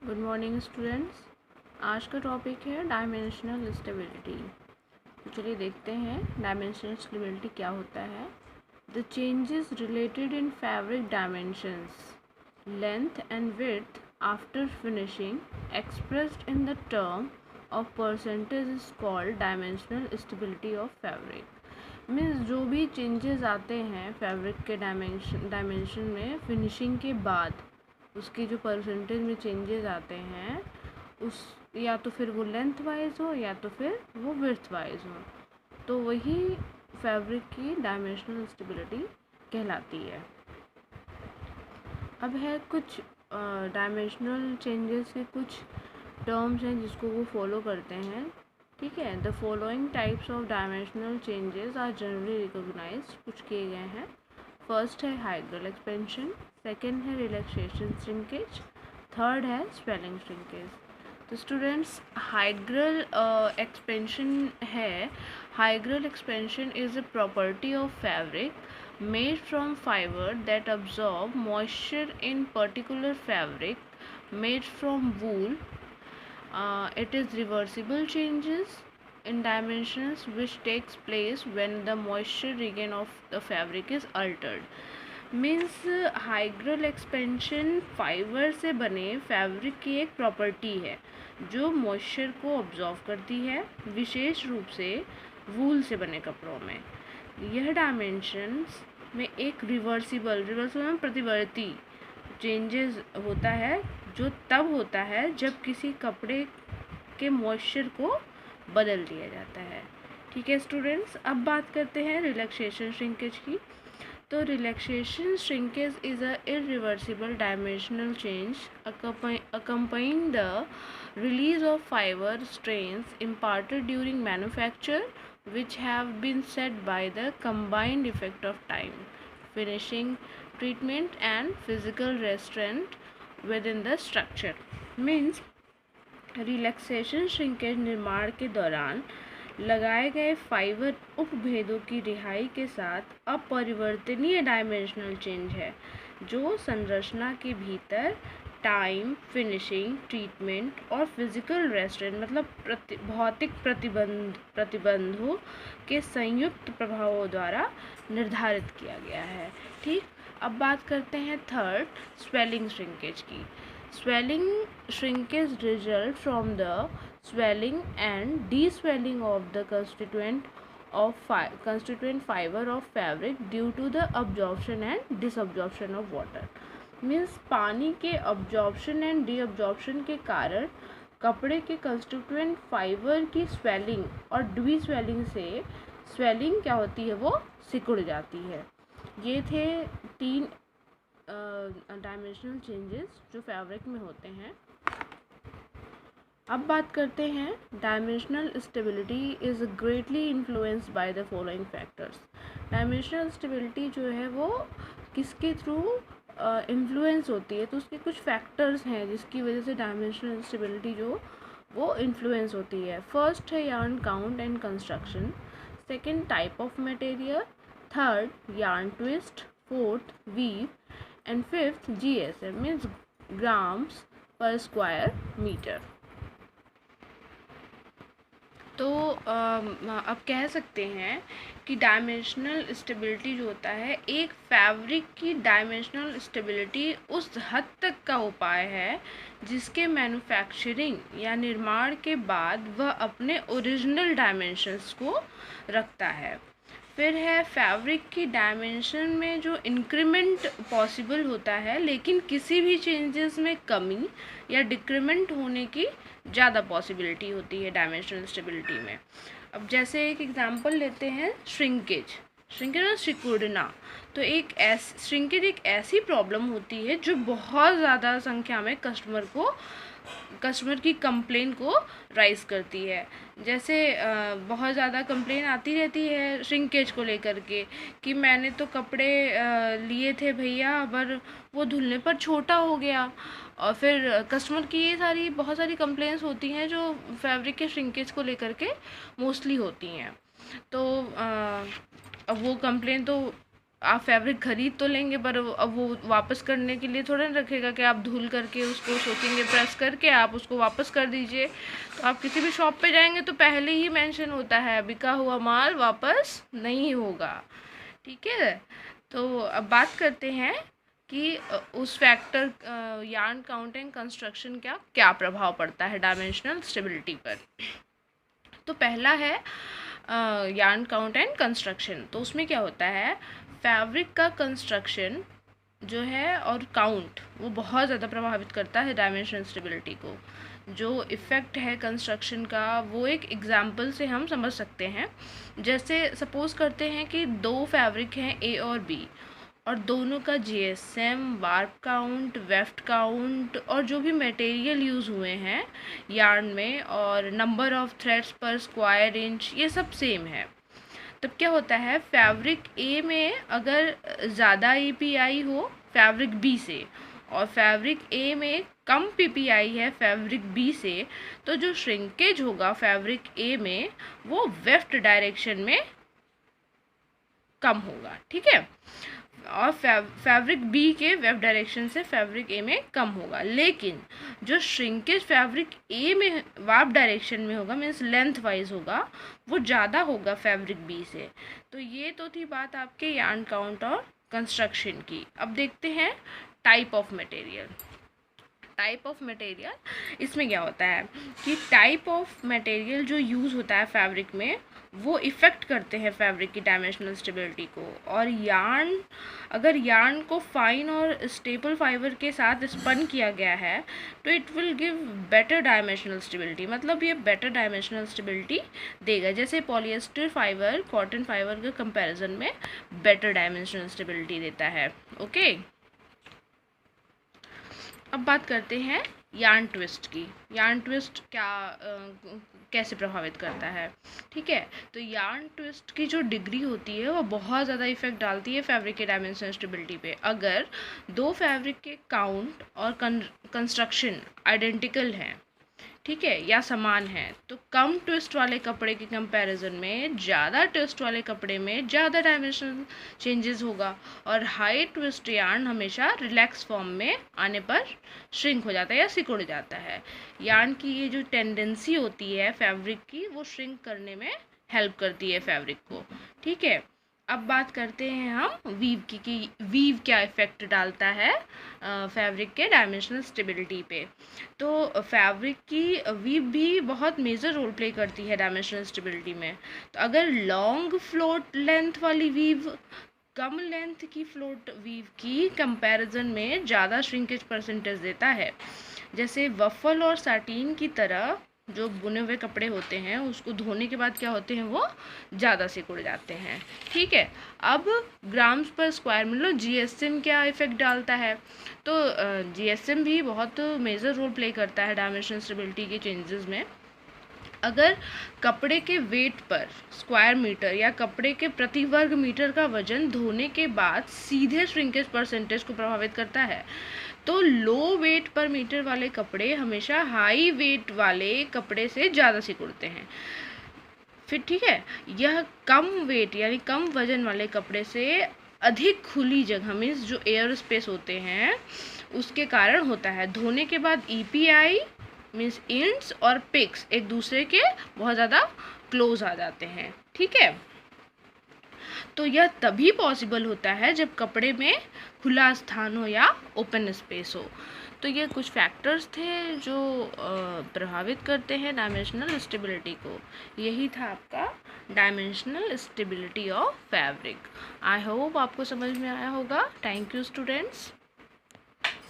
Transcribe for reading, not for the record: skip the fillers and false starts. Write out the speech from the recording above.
Good morning students. आज का topic है डायमेंशनल स्टेबिलिटी। तो चलिए देखते हैं डायमेंशनल स्टेबिलिटी क्या होता है। The changes related in fabric dimensions length and width after finishing expressed in the term of percentage is called dimensional stability of fabric. Means जो भी चेंजेस आते हैं फैब्रिक के डायमेंशन में फिनिशिंग के बाद उसके जो परसेंटेज में चेंजेस आते हैं उस या तो फिर वो लेंथ वाइज हो या तो फिर वो विड्थ वाइज हो, तो वही फैब्रिक की डायमेंशनल स्टेबिलिटी कहलाती है। अब है कुछ डायमेंशनल चेंजेस के कुछ टर्म्स हैं जिसको वो फॉलो करते हैं। ठीक है, the following types of dimensional changes are generally recognized, कुछ किए गए हैं। फर्स्ट है हाइड्रल एक्सपेंशन, सेकेंड है रिलैक्सेशन श्रिंकेज, थर्ड है स्वेलिंग श्रिंकेज। तो स्टूडेंट्स हाइड्रल एक्सपेंशन है। Hygral expansion is a property of fabric made from fibre that absorb moisture in particular fabric made from wool. It is reversible changes in dimensions which takes place when the moisture regain of the fabric is altered. Means hydel expansion fibre से बने fabric की एक property है जो moisture को absorb करती है, विशेष रूप से वूल से बने कपड़ों में। यह डायमेंशंस में एक रिवर्सिबल में प्रतिवर्ती चेंजेस होता है जो तब होता है जब किसी कपड़े के मॉइस्चर को बदल दिया जाता है। ठीक है स्टूडेंट्स, अब बात करते हैं रिलैक्सेशन श्रिंकेज की। तो relaxation shrinkage is a irreversible dimensional change accompanying the release of fiber strains imparted during manufacture which have been set by the combined effect of time, finishing, treatment and physical restraint within the structure. Means relaxation shrinkage निर्माण के दौरान लगाए गए fibre उपभेदों की रिहाई के साथ अपरिवर्तनीय डायमेंशनल चेंज है जो संरचना के भीतर टाइम, फिनिशिंग, ट्रीटमेंट और फिजिकल रेस्ट्रेंट मतलब भौतिक प्रतिबंधों के संयुक्त प्रभावों द्वारा निर्धारित किया गया है। ठीक, अब बात करते हैं थर्ड स्वेलिंग श्रिंकेज की। Swelling shrinkage result from the swelling and deswelling of the constituent fiber of fabric due to the absorption and disabsorption of water. Means पानी के absorption and deabsorption के कारण कपड़े के कंस्टिट्यूएंट फाइबर की swelling और डिस्वेलिंग से स्वेलिंग क्या होती है वो सिकुड़ जाती है। ये थे तीन डायमेंशनल चेंजेस जो फैब्रिक में होते हैं। अब बात करते हैं dimensional stability is greatly influenced by the following factors. Dimensional stability जो है वो किसके थ्रू इन्फ्लुएंस होती है, तो उसके कुछ फैक्टर्स हैं जिसकी वजह से डायमेंशनल स्टेबिलिटी जो वो इन्फ्लुएंस होती है। फर्स्ट है yarn count and construction, second type of material, third yarn twist, fourth weave and fifth GSM means grams per square meter. तो अब कह सकते हैं कि डायमेंशनल स्टेबिलिटी जो होता है एक फैब्रिक की डायमेंशनल स्टेबिलिटी उस हद तक का उपाय है जिसके मैन्युफैक्चरिंग या निर्माण के बाद वह अपने ओरिजिनल डायमेंशंस को रखता है। फिर है फैब्रिक की डायमेंशन में जो इंक्रीमेंट पॉसिबल होता है लेकिन किसी भी चेंजेस में कमी या डिक्रीमेंट होने की ज़्यादा पॉसिबिलिटी होती है डायमेंशनल स्टेबिलिटी में। अब जैसे एक एग्जांपल लेते हैं श्रिंकेज और सिकुड़ना। तो श्रिंकेज एक ऐसी प्रॉब्लम होती है जो बहुत ज़्यादा संख्या में कस्टमर की कंप्लेन को राइज करती है। जैसे बहुत ज़्यादा कंप्लेन आती रहती है श्रिंकेज को लेकर के कि मैंने तो कपड़े लिए थे भैया पर वो धुलने पर छोटा हो गया। और फिर कस्टमर की ये बहुत सारी कंप्लेंट्स होती हैं जो फैब्रिक के श्रिंकेज को लेकर के मोस्टली होती हैं। तो अब वो कंप्लेन तो आप फैब्रिक खरीद तो लेंगे पर अब वो वापस करने के लिए थोड़ा ना रखेगा कि आप धुल करके उसको सोचेंगे प्रेस करके आप उसको वापस कर दीजिए। तो आप किसी भी शॉप पे जाएंगे तो पहले ही मेंशन होता है बिका हुआ माल वापस नहीं होगा, ठीक है। तो अब बात करते हैं कि उस factor yarn count and construction का क्या प्रभाव पड़ता है डायमेंशनल स्टेबिलिटी पर। तो पहला है यार्न काउंट एंड कंस्ट्रक्शन। तो उसमें क्या होता है, फैब्रिक का कंस्ट्रक्शन जो है और काउंट वो बहुत ज़्यादा प्रभावित करता है डायमेंशनल स्टेबिलिटी को। जो इफ़ेक्ट है कंस्ट्रक्शन का वो एक एग्जांपल से हम समझ सकते हैं। जैसे सपोज़ करते हैं कि दो फैब्रिक हैं ए और बी, और दोनों का GSM, warp count, weft count और जो भी मटेरियल यूज़ हुए हैं यार्न में और नंबर ऑफ थ्रेड्स पर स्क्वायर इंच ये सब सेम है। तब क्या होता है, फैब्रिक ए में अगर ज़्यादा ईपीआई हो फैब्रिक बी से और फैब्रिक ए में कम पीपीआई है फैब्रिक बी से, तो जो श्रिंकेज होगा फैब्रिक ए में वो वेफ्ट डायरेक्शन में कम होगा, ठीक है। और फैब्रिक बी के वेब डायरेक्शन से फैब्रिक ए में कम होगा। लेकिन जो श्रिंकेज फैब्रिक ए में वार्प डायरेक्शन में होगा मीन्स लेंथ वाइज होगा वो ज़्यादा होगा फैब्रिक बी से। तो ये तो थी बात आपके यार्न काउंट और कंस्ट्रक्शन की। अब देखते हैं type of material. Type of material इसमें क्या होता है कि टाइप ऑफ मटेरियल जो यूज़ होता है फैब्रिक में वो इफ़ेक्ट करते हैं फैब्रिक की डायमेंशनल स्टेबिलिटी को। और यार्न, अगर यार्न को फाइन और स्टेपल फाइबर के साथ स्पन किया गया है तो it will give better dimensional stability, मतलब ये बेटर डायमेंशनल स्टेबिलिटी देगा। जैसे पॉलिएस्टर फाइबर कॉटन फाइबर के कंपैरिजन में बेटर डायमेंशनल स्टेबिलिटी देता है, ओके। अब बात करते हैं यार्न ट्विस्ट की। यार्न ट्विस्ट कैसे प्रभावित करता है, ठीक है। तो यार्न ट्विस्ट की जो डिग्री होती है वो बहुत ज़्यादा इफेक्ट डालती है फैब्रिक के डायमेंशनल स्टेबिलिटी पे। अगर दो फैब्रिक के काउंट और कंस्ट्रक्शन आइडेंटिकल हैं, ठीक है, या समान है, तो कम ट्विस्ट वाले कपड़े के कंपैरिजन में ज़्यादा ट्विस्ट वाले कपड़े में ज़्यादा डायमेंशनल चेंजेस होगा। और हाई ट्विस्ट यार्न हमेशा रिलैक्स फॉर्म में आने पर श्रिंक हो जाता है या सिकुड़ जाता है। यार्न की ये जो टेंडेंसी होती है फैब्रिक की वो श्रिंक करने में हेल्प करती है फैब्रिक को, ठीक है। अब बात करते हैं हम वीव की कि वीव क्या इफ़ेक्ट डालता है फैब्रिक के डायमेंशनल स्टेबिलिटी पे। तो फैब्रिक की वीव भी बहुत मेजर रोल प्ले करती है डायमेंशनल स्टेबिलिटी में। तो अगर लॉन्ग फ्लोट लेंथ वाली वीव कम लेंथ की फ्लोट वीव की कंपैरिजन में ज़्यादा श्रिंकेज परसेंटेज देता है, जैसे वफल और साटीन की तरह जो बुने हुए कपड़े होते हैं उसको धोने के बाद क्या होते हैं वो ज़्यादा सिकुड़ जाते हैं, ठीक है। अब ग्राम्स पर स्क्वायर मतलब जीएसएम क्या इफेक्ट डालता है। तो जीएसएम भी बहुत मेजर रोल प्ले करता है डायमेंशनल स्टेबिलिटी के चेंजेस में। अगर कपड़े के वेट पर स्क्वायर मीटर या कपड़े के प्रति वर्ग मीटर का वजन धोने के बाद सीधे श्रिंकेज परसेंटेज को प्रभावित करता है, तो लो वेट पर मीटर वाले कपड़े हमेशा हाई वेट वाले कपड़े से ज़्यादा सिकुड़ते हैं। फिर ठीक है, यह कम वेट यानी कम वजन वाले कपड़े से अधिक खुली जगह मीन्स जो एयर स्पेस होते हैं उसके कारण होता है। धोने के बाद ईपीआई मीन्स इंट्स और पिक्स एक दूसरे के बहुत ज़्यादा क्लोज आ जाते हैं, ठीक है। तो यह तभी पॉसिबल होता है जब कपड़े में खुला स्थान हो या ओपन स्पेस हो। तो ये कुछ फैक्टर्स थे जो प्रभावित करते हैं डायमेंशनल स्टेबिलिटी को। यही था आपका dimensional stability of fabric. I hope आपको समझ में आया होगा। Thank you students.